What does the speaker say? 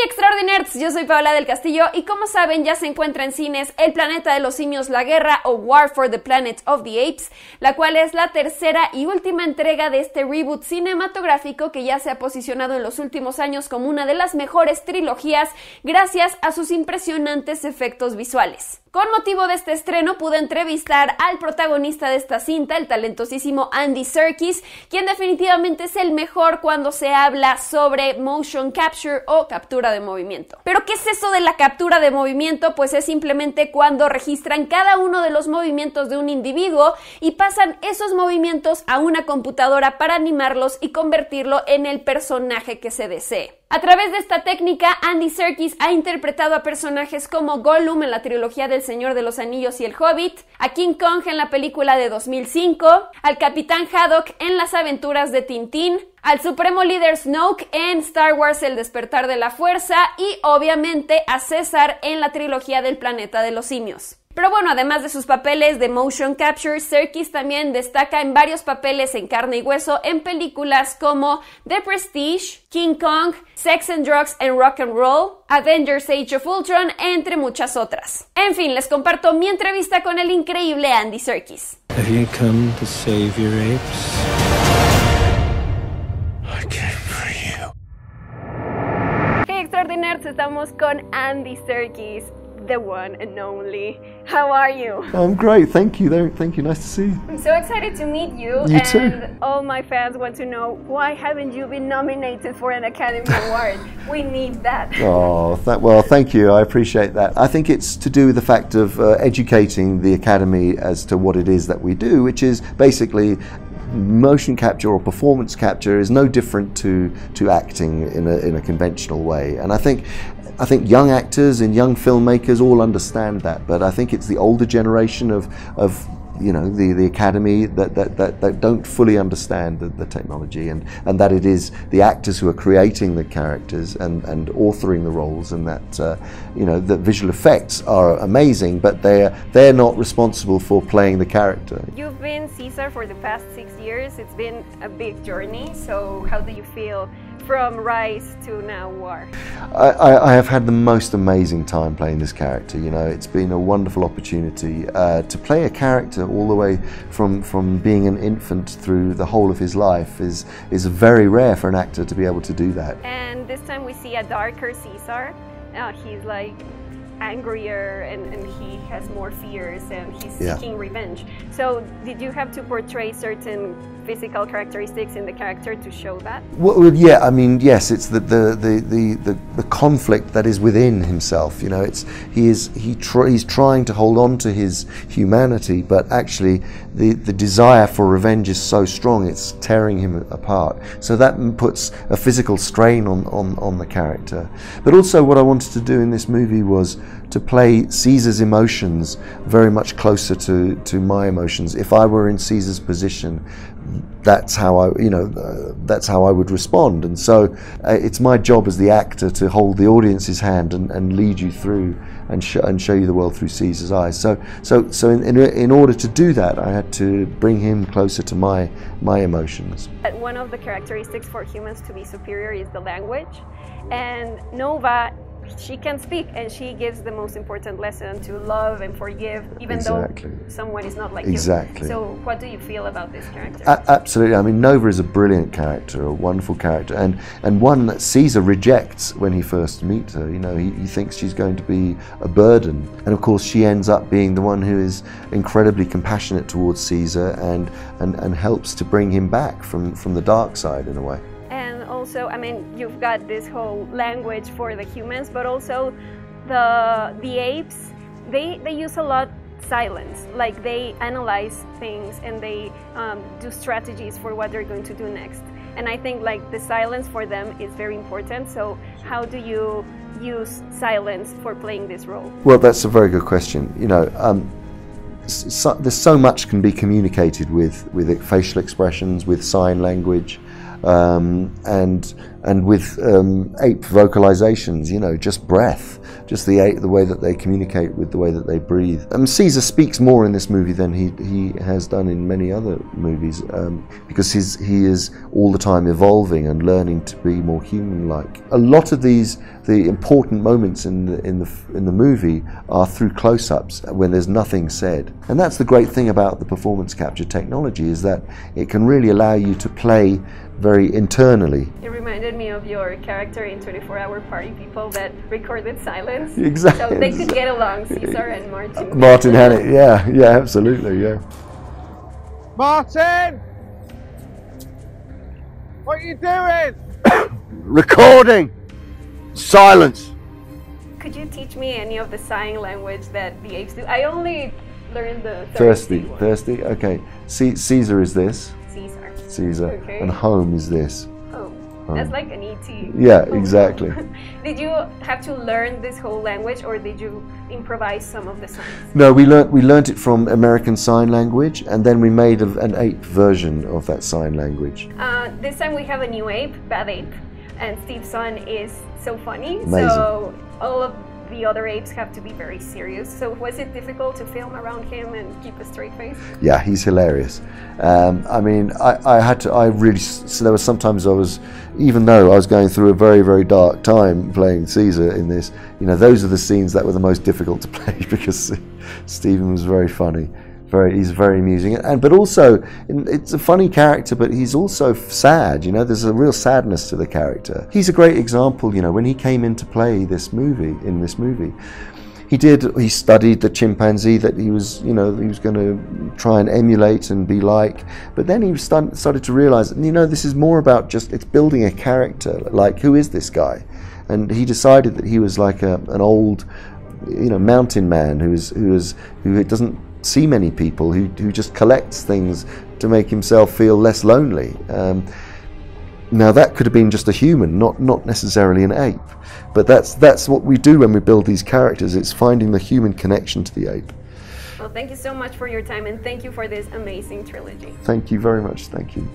Extraordinerd, yo soy Paola Del Castillo y como saben ya se encuentra en cines El Planeta de los Simios, la Guerra o War for the Planet of the Apes, la cual es la tercera y última entrega de este reboot cinematográfico que ya se ha posicionado en los últimos años como una de las mejores trilogías gracias a sus impresionantes efectos visuales. Con motivo de este estreno pude entrevistar al protagonista de esta cinta, el talentosísimo Andy Serkis, quien definitivamente es el mejor cuando se habla sobre motion capture o captura de movimiento. ¿Pero qué es eso de la captura de movimiento? Pues es simplemente cuando registran cada uno de los movimientos de un individuo y pasan esos movimientos a una computadora para animarlos y convertirlo en el personaje que se desee. A través de esta técnica, Andy Serkis ha interpretado a personajes como Gollum en la trilogía del Señor de los Anillos y el Hobbit, a King Kong en la película de 2005, al Capitán Haddock en las aventuras de Tintín, al supremo líder Snoke en Star Wars El Despertar de la Fuerza y obviamente a César en la trilogía del Planeta de los Simios. Pero bueno, además de sus papeles de motion capture, Serkis también destaca en varios papeles en carne y hueso en películas como The Prestige, King Kong, Sex and Drugs and Rock and Roll, Avengers Age of Ultron, entre muchas otras. En fin, les comparto mi entrevista con el increíble Andy Serkis. Have you come to save your apes? I came for you. Hey Extraordinerd, estamos con Andy Serkis. The one and only. How are you? I'm great, thank you. Thank you, nice to see you. I'm so excited to meet you. You too. And all my fans want to know, why haven't you been nominated for an Academy Award? We need that. Oh, well, thank you. I appreciate that. I think it's to do with the fact of educating the Academy as to what it is that we do, which is basically motion capture or performance capture is no different to acting in a conventional way. And I think young actors and young filmmakers all understand that, but I think it's the older generation of you know, the Academy that don't fully understand the technology, and that it is the actors who are creating the characters and authoring the roles, and that you know, the visual effects are amazing, but they're not responsible for playing the character. You've been Caesar for the past 6 years. It's been a big journey. So how do you feel from Rise to now War? I have had the most amazing time playing this character. You know, it's been a wonderful opportunity to play a character all the way from being an infant through the whole of his life is very rare for an actor to be able to do that. And this time we see a darker Caesar. He's like angrier and he has more fears and he's seeking revenge. So did you have to portray certain physical characteristics in the character to show that? Well, yeah, I mean, yes, it's the conflict that is within himself. You know, he's trying to hold on to his humanity, but actually the desire for revenge is so strong it's tearing him apart. So that puts a physical strain on the character. But also what I wanted to do in this movie was to play Caesar's emotions very much closer to my emotions. If I were in Caesar's position, that's how I would respond. And so it's my job as the actor to hold the audience's hand and lead you through and show you the world through Caesar's eyes. So in order to do that, I had to bring him closer to my emotions. One of the characteristics for humans to be superior is the language, and Nova, she can speak, and she gives the most important lesson to love and forgive, even though someone is not like you. So what do you feel about this character? Absolutely. I mean, Nova is a brilliant character, a wonderful character, and one that Caesar rejects when he first meets her. You know, he thinks she's going to be a burden, and of course she ends up being the one who is incredibly compassionate towards Caesar and helps to bring him back from the dark side in a way. Also, I mean, you've got this whole language for the humans, but also the apes, they use a lot silence. Like, they analyze things and they do strategies for what they're going to do next. And I think like the silence for them is very important. So how do you use silence for playing this role? Well, that's a very good question. You know, there's so much can be communicated with facial expressions, with sign language. And with ape vocalizations, you know, just breath, just the way that they communicate with the way that they breathe. Caesar speaks more in this movie than he has done in many other movies, because he is all the time evolving and learning to be more human-like. A lot of the important moments in the movie are through close-ups when there's nothing said, and that's the great thing about the performance capture technology, is that it can really allow you to play very internally. It reminded me of your character in 24-Hour Party People that recorded silence. Exactly. So they could get along, Caesar and Martin. Martin Hannett, yeah, absolutely, yeah. Martin! What are you doing? Recording! Silence! Could you teach me any of the sign language that the apes do? I only learned the Thirsty, one. thirsty, okay. Caesar is this. Caesar. Okay. And home is this. Oh, that's like an ET. Yeah, exactly. Did you have to learn this whole language, or did you improvise some of the signs? No, we learnt it from American Sign Language, and then we made an ape version of that sign language. This time we have a new ape, Bad Ape, and Steve's son is so funny. Amazing. So all of the other apes have to be very serious. So was it difficult to film around him and keep a straight face? Yeah, he's hilarious. I mean, so there were sometimes even though I was going through a very, very dark time playing Caesar in this, those are the scenes that were the most difficult to play, because Stephen was very funny. He's very amusing, but also it's a funny character, but he's also sad. There's a real sadness to the character. He's a great example. When he came in to play in this movie, he studied the chimpanzee that he was going to try and emulate and be like. But then he started to realize, this is more about it's building a character. Like, who is this guy? And he decided that he was like an old, mountain man who doesn't see many people, who just collects things to make himself feel less lonely. Now that could have been just a human, not necessarily an ape, but that's what we do when we build these characters. It's finding the human connection to the ape. Well, thank you so much for your time, and thank you for this amazing trilogy. Thank you very much. Thank you.